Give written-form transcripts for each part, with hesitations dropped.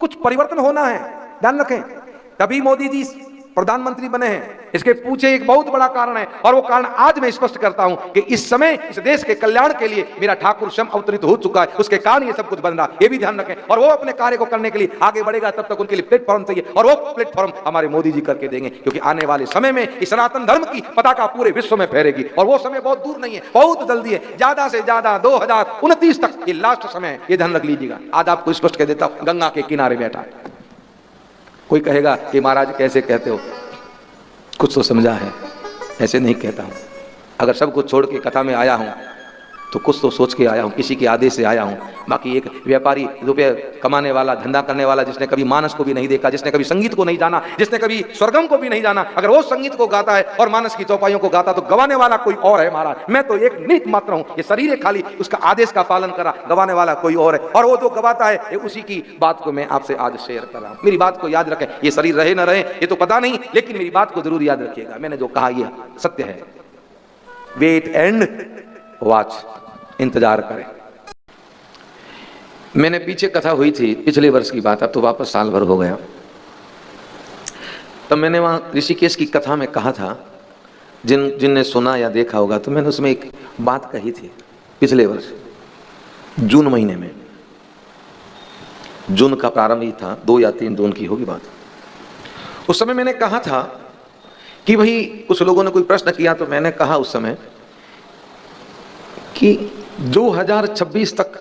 कुछ परिवर्तन होना है, ध्यान रखें। तभी मोदी जी प्रधानमंत्री बने हैं, इसके पीछे एक बहुत बड़ा कारण है, और वो कारण आज मैं स्पष्ट करता हूं कि इस समय इस देश के कल्याण के लिए मेरा ठाकुर स्वयं अवतरित हो चुका है, उसके कारण ये सब कुछ बन रहा है, ये भी ध्यान रखें। और वो अपने कार्य को करने के लिए आगे बढ़ेगा, तब तक उनके लिए प्लेटफॉर्म चाहिए, और वो प्लेटफॉर्म हमारे मोदी जी करके देंगे, क्योंकि आने वाले समय में इस सनातन धर्म की पताका पूरे विश्व में फहरेगी, और वो समय बहुत दूर नहीं है, बहुत जल्दी है, ज्यादा से ज्यादा 2029 तक ये लास्ट समय है, ये ध्यान रख लीजिएगा। आज आपको स्पष्ट कह देता हूं, गंगा के किनारे बैठा है। कोई कहेगा कि महाराज कैसे कहते हो, कुछ तो समझा है, ऐसे नहीं कहता हूं। अगर सब कुछ छोड़ के कथा में आया हूं तो कुछ तो सोच के आया हूं, किसी के आदेश से आया हूं। बाकी एक व्यापारी, रुपये कमाने वाला, धंधा करने वाला, जिसने कभी मानस को भी नहीं देखा, जिसने कभी संगीत को नहीं जाना, जिसने कभी स्वर्गम को भी नहीं जाना, अगर वो संगीत को गाता है और मानस की चौपाइयों को गाता, तो गवाने वाला कोई और है महाराज। मैं तो एक निमित्त मात्र हूं, ये शरीर है खाली, उसका आदेश का पालन करा, गवाने वाला कोई और है, और वो जो गवाता है उसी की बात को मैं आपसे आज शेयर कर रहा हूं। मेरी बात को याद रखें, ये शरीर रहे ना रहे ये तो पता नहीं, लेकिन मेरी बात को जरूर याद रखिएगा। मैंने जो कहा यह सत्य है। वेट एंड वॉच, इंतजार करें। मैंने पीछे कथा हुई थी, पिछले वर्ष की बात, अब तो वापस साल भर हो गया। तब मैंने वहां ऋषिकेश की कथा में कहा था, जिनने सुना या देखा होगा, तो मैंने उसमें एक बात कही थी पिछले वर्ष जून महीने में। जून का प्रारंभ ही था, 2 या 3 जून की होगी बात। उस समय मैंने कहा था कि भाई, कुछ लोगों ने कोई प्रश्न किया, तो मैंने कहा उस समय कि 2026 तक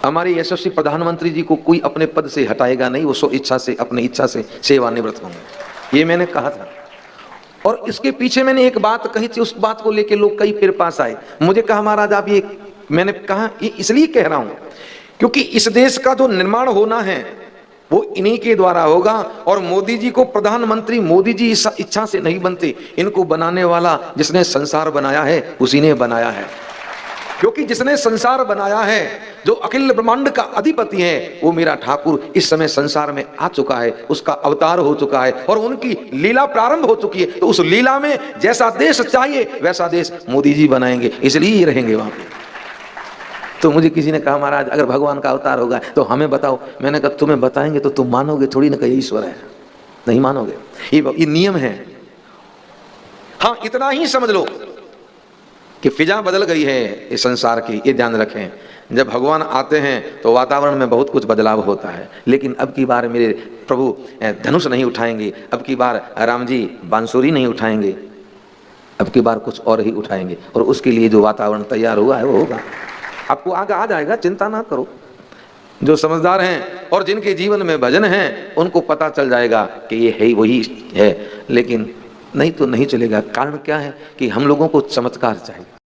हमारे यशस्वी प्रधानमंत्री जी को कोई अपने पद से हटाएगा नहीं, वो स्व इच्छा से, अपनी इच्छा से सेवानिवृत्त होंगे, ये मैंने कहा था। और इसके पीछे मैंने एक बात कही थी, उस बात को लेकर लोग कई फिर पास आए, मुझे कहा महाराज आप ये, मैंने कहा ये इसलिए कह रहा हूं क्योंकि इस देश का जो निर्माण होना है वो इन्हीं के द्वारा होगा, और मोदी जी को प्रधानमंत्री, मोदी जी इस इच्छा से नहीं बनते, इनको बनाने वाला जिसने संसार बनाया है उसी ने बनाया है। क्योंकि जिसने संसार बनाया है, जो अखिल ब्रह्मांड का अधिपति है, वो मेरा ठाकुर इस समय संसार में आ चुका है, उसका अवतार हो चुका है, और उनकी लीला प्रारंभ हो चुकी है। तो उस लीला में जैसा देश चाहिए वैसा देश मोदी जी बनाएंगे, इसलिए ही रहेंगे वहां पे। तो मुझे किसी ने कहा महाराज अगर भगवान का अवतार होगा तो हमें बताओ। मैंने कहा तुम्हें बताएंगे तो तुम मानोगे थोड़ी ना कि ईश्वर है, नहीं मानोगे, ये नियम है। हाँ, इतना ही समझ लो कि फिजा बदल गई है इस संसार की, ये ध्यान रखें। जब भगवान आते हैं तो वातावरण में बहुत कुछ बदलाव होता है, लेकिन अब की बार मेरे प्रभु धनुष नहीं उठाएंगे, अब की बार राम जी बांसुरी नहीं उठाएंगे, अब की बार कुछ और ही उठाएंगे, और उसके लिए जो वातावरण तैयार हुआ है वो होगा। आपको आगे आ जाएगा, चिंता ना करो। जो समझदार हैं और जिनके जीवन में भजन है उनको पता चल जाएगा कि ये है वही है, लेकिन नहीं तो नहीं चलेगा। कारण क्या है कि हम लोगों को चमत्कार चाहिए।